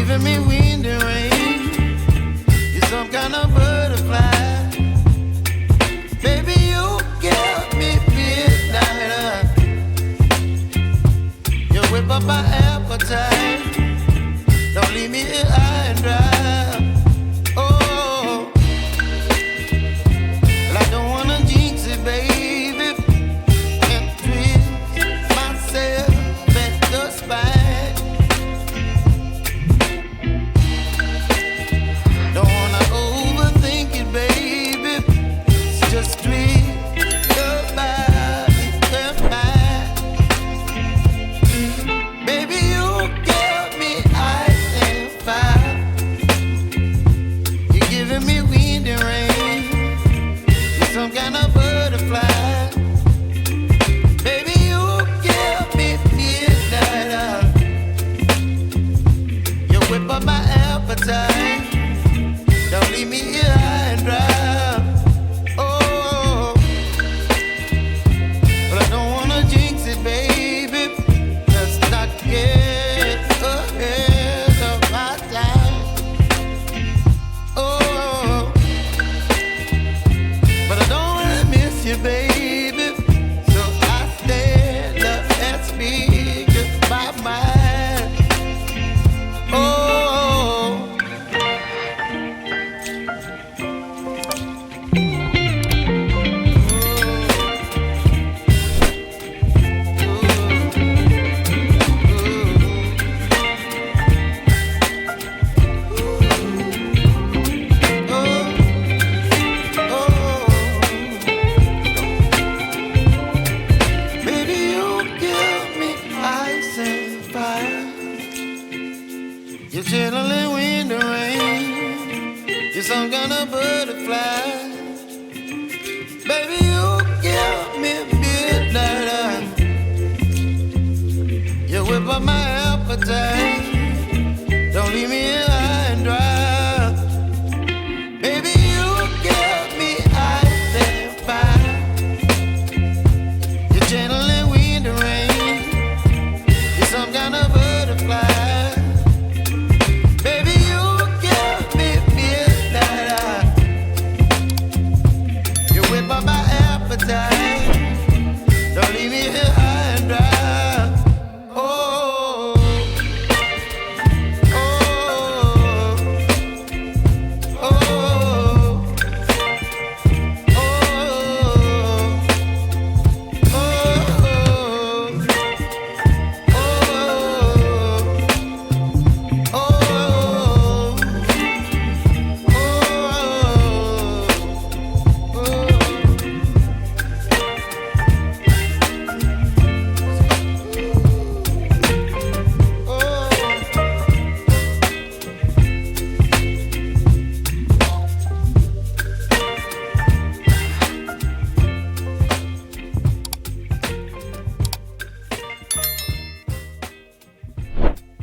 giving me wind and rain. You're some kind of butterfly. Baby, you give me midnight. You whip up my appetite. Don't leave me here high and dry. Oh, well, I don't wanna jinx it, baby, and twist myself at the spine. Don't wanna overthink it, baby. It's just twist your body and mine. Baby, you give me ice and fire. You're giving me wind and rain. You're some kind of butterfly. Baby, you give me midnight. You whip up my appetite. Don't leave me here high and dry. Oh, but I don't wanna jinx it, baby. Let's not get ahead of my time. Oh, but I don't wanna miss you, baby. So I stand up and speak my mind. Oh. Baby, you give me ice and fire. You're chilling wind and rain. You're some kind of butterfly. Baby, you give me midnight. You whip up my appetite.